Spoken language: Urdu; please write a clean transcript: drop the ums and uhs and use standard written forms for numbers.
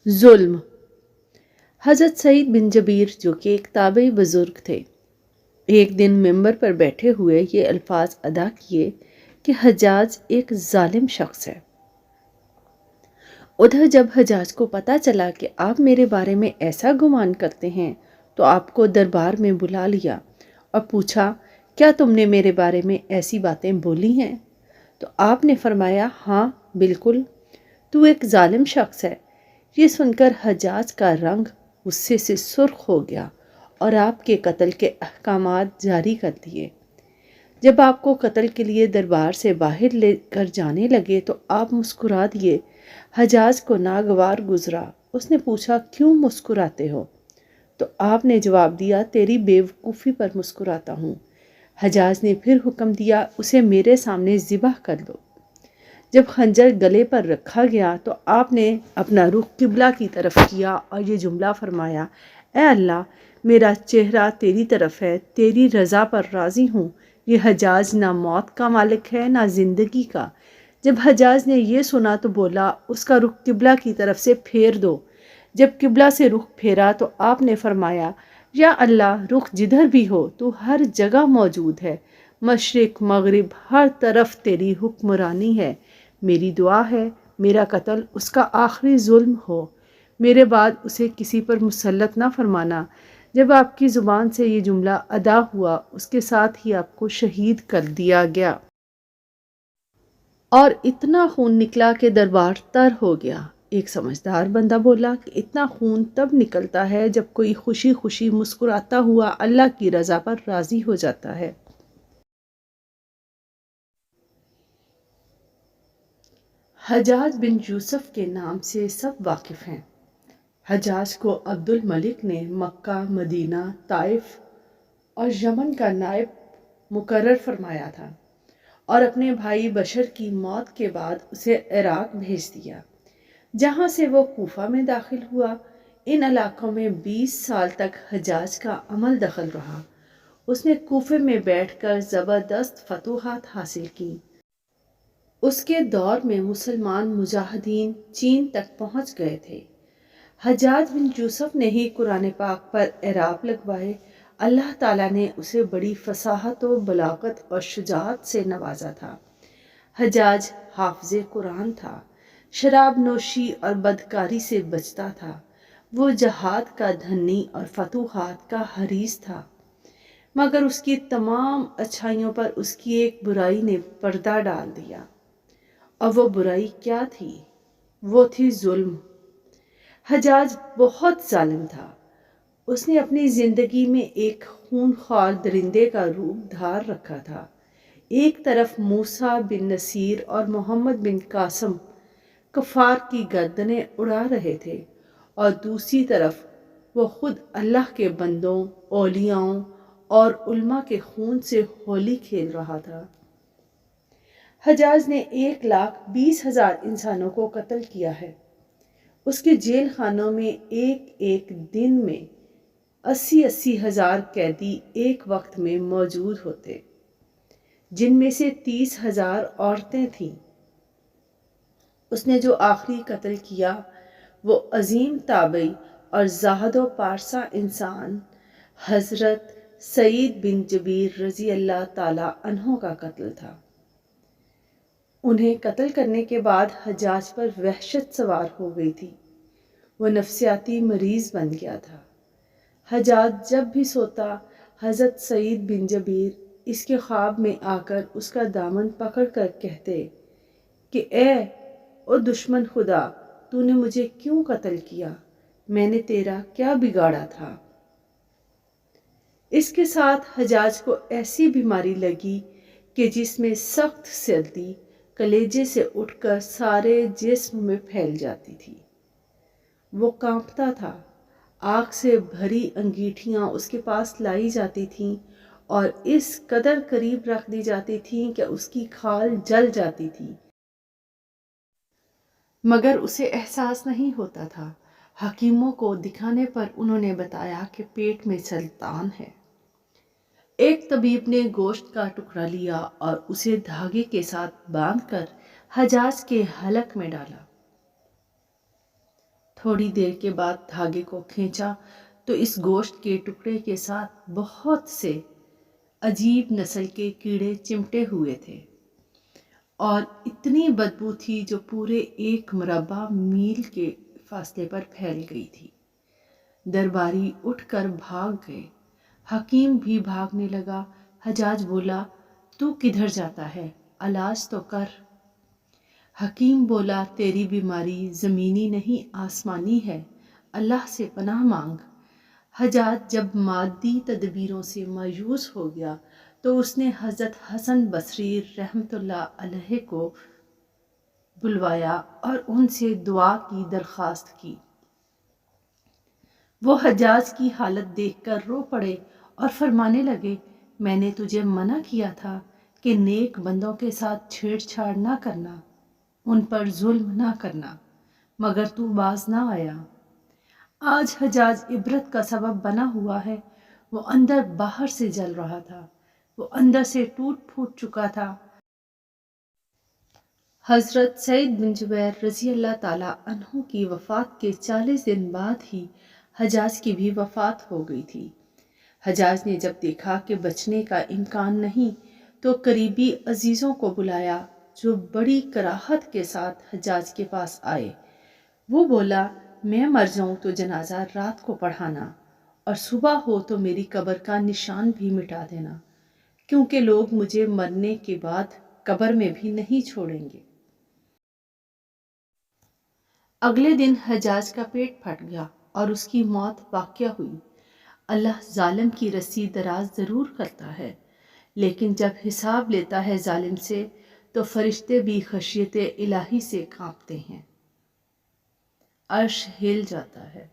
ظلم۔ حضرت سعید بن جبیر جو کہ ایک تابعی بزرگ تھے، ایک دن ممبر پر بیٹھے ہوئے یہ الفاظ ادا کیے کہ حجاج ایک ظالم شخص ہے۔ ادھر جب حجاج کو پتہ چلا کہ آپ میرے بارے میں ایسا گمان کرتے ہیں تو آپ کو دربار میں بلا لیا اور پوچھا، کیا تم نے میرے بارے میں ایسی باتیں بولی ہیں؟ تو آپ نے فرمایا، ہاں بالکل، تو ایک ظالم شخص ہے۔ یہ سن کر حجاج کا رنگ غصے سے سرخ ہو گیا اور آپ کے قتل کے احکامات جاری کر دیے۔ جب آپ کو قتل کے لیے دربار سے باہر لے کر جانے لگے تو آپ مسکرا دیے۔ حجاج کو ناگوار گزرا۔ اس نے پوچھا، کیوں مسکراتے ہو؟ تو آپ نے جواب دیا، تیری بے وقوفی پر مسکراتا ہوں۔ حجاج نے پھر حکم دیا، اسے میرے سامنے ذبح کر دو۔ جب خنجر گلے پر رکھا گیا تو آپ نے اپنا رخ قبلہ کی طرف کیا اور یہ جملہ فرمایا، اے اللہ، میرا چہرہ تیری طرف ہے، تیری رضا پر راضی ہوں۔ یہ حجاج نہ موت کا مالک ہے نہ زندگی کا۔ جب حجاج نے یہ سنا تو بولا، اس کا رخ قبلہ کی طرف سے پھیر دو۔ جب قبلہ سے رخ پھیرا تو آپ نے فرمایا، یا اللہ، رخ جدھر بھی ہو تو ہر جگہ موجود ہے، مشرق مغرب ہر طرف تیری حکمرانی ہے۔ میری دعا ہے میرا قتل اس کا آخری ظلم ہو، میرے بعد اسے کسی پر مسلط نہ فرمانا۔ جب آپ کی زبان سے یہ جملہ ادا ہوا اس کے ساتھ ہی آپ کو شہید کر دیا گیا اور اتنا خون نکلا کہ دربار تر ہو گیا۔ ایک سمجھدار بندہ بولا کہ اتنا خون تب نکلتا ہے جب کوئی خوشی خوشی مسکراتا ہوا اللہ کی رضا پر راضی ہو جاتا ہے۔ حجاج بن یوسف کے نام سے سب واقف ہیں۔ حجاج کو عبد الملک نے مکہ، مدینہ، طائف اور یمن کا نائب مقرر فرمایا تھا اور اپنے بھائی بشر کی موت کے بعد اسے عراق بھیج دیا، جہاں سے وہ کوفہ میں داخل ہوا۔ ان علاقوں میں 20 سال تک حجاج کا عمل دخل رہا۔ اس نے کوفے میں بیٹھ کر زبردست فتوحات حاصل کی۔ اس کے دور میں مسلمان مجاہدین چین تک پہنچ گئے تھے۔ حجاج بن یوسف نے ہی قرآن پاک پر اعراب لگوائے۔ اللہ تعالیٰ نے اسے بڑی فصاحت و بلاغت اور شجاعت سے نوازا تھا۔ حجاج حافظ قرآن تھا، شراب نوشی اور بدکاری سے بچتا تھا۔ وہ جہاد کا دھنی اور فتوحات کا حریص تھا، مگر اس کی تمام اچھائیوں پر اس کی ایک برائی نے پردہ ڈال دیا، اور وہ برائی کیا تھی؟ وہ تھی ظلم۔ حجاج بہت ظالم تھا۔ اس نے اپنی زندگی میں ایک خونخوار درندے کا روپ دھار رکھا تھا۔ ایک طرف موسیٰ بن نصیر اور محمد بن قاسم کفار کی گردنیں اڑا رہے تھے، اور دوسری طرف وہ خود اللہ کے بندوں، اولیاؤں اور علماء کے خون سے ہولی کھیل رہا تھا۔ حجاج نے 1,20,000 انسانوں کو قتل کیا ہے۔ اس کے جیل خانوں میں ایک ایک دن میں 80,000 ہزار قیدی ایک وقت میں موجود ہوتے، جن میں سے 30,000 عورتیں تھیں۔ اس نے جو آخری قتل کیا وہ عظیم تابعی اور زاہد و پارسا انسان حضرت سعید بن جبیر رضی اللہ تعالی عنہ کا قتل تھا۔ انہیں قتل کرنے کے بعد حجاج پر وحشت سوار ہو گئی تھی۔ وہ نفسیاتی مریض بن گیا تھا۔ حجاج جب بھی سوتا، حضرت سعید بن جبیر اس کے خواب میں آ کر اس کا دامن پکڑ کر کہتے کہ او دشمن خدا، تو نے مجھے کیوں قتل کیا؟ میں نے تیرا کیا بگاڑا تھا؟ اس کے ساتھ حجاج کو ایسی بیماری لگی کہ جس میں سخت سردی کلیجے سے اٹھ کر سارے جسم میں پھیل جاتی تھی۔ وہ کانپتا تھا۔ آگ سے بھری انگیٹھیاں اس کے پاس لائی جاتی تھیں اور اس قدر قریب رکھ دی جاتی تھیں کہ اس کی کھال جل جاتی تھی، مگر اسے احساس نہیں ہوتا تھا۔ حکیموں کو دکھانے پر انہوں نے بتایا کہ پیٹ میں سرطان ہے۔ ایک طبیب نے گوشت کا ٹکڑا لیا اور اسے دھاگے کے ساتھ باندھ کر حجاج کے حلق میں ڈالا۔ تھوڑی دیر کے بعد دھاگے کو کھینچا تو اس گوشت کے ٹکڑے کے ساتھ بہت سے عجیب نسل کے کیڑے چمٹے ہوئے تھے اور اتنی بدبو تھی جو پورے 1 مربع میل کے فاصلے پر پھیل گئی تھی۔ درباری اٹھ کر بھاگ گئے، حکیم بھی بھاگنے لگا۔ حجاج بولا، تو کدھر جاتا ہے؟ علاج تو کر۔ حکیم بولا، تیری بیماری زمینی نہیں آسمانی ہے، اللہ سے پناہ مانگ۔ حجاج جب مادی تدبیروں سے مایوس ہو گیا تو اس نے حضرت حسن بصری رحمۃ اللہ علیہ کو بلوایا اور ان سے دعا کی درخواست کی۔ وہ حجاج کی حالت دیکھ کر رو پڑے اور فرمانے لگے، میں نے تجھے منع کیا تھا کہ نیک بندوں کے ساتھ چھیڑ چھاڑ نہ کرنا، ان پر ظلم نہ کرنا، مگر تو باز نہ آیا۔ آج حجاج عبرت کا سبب بنا ہوا ہے۔ وہ اندر باہر سے جل رہا تھا، وہ اندر سے ٹوٹ پھوٹ چکا تھا۔ حضرت سعید بن جبیر رضی اللہ تعالیٰ عنہ کی وفات کے 40 دن بعد ہی حجاج کی بھی وفات ہو گئی تھی۔ حجاج نے جب دیکھا کہ بچنے کا امکان نہیں تو قریبی عزیزوں کو بلایا جو بڑی کراہت کے ساتھ حجاج کے پاس آئے۔ وہ بولا، میں مر جاؤں تو جنازہ رات کو پڑھانا اور صبح ہو تو میری قبر کا نشان بھی مٹا دینا، کیونکہ لوگ مجھے مرنے کے بعد قبر میں بھی نہیں چھوڑیں گے۔ اگلے دن حجاج کا پیٹ پھٹ گیا اور اس کی موت واقع ہوئی۔ اللہ ظالم کی رسی دراز ضرور کرتا ہے، لیکن جب حساب لیتا ہے ظالم سے تو فرشتے بھی خشیت الہی سے کانپتے ہیں، عرش ہل جاتا ہے۔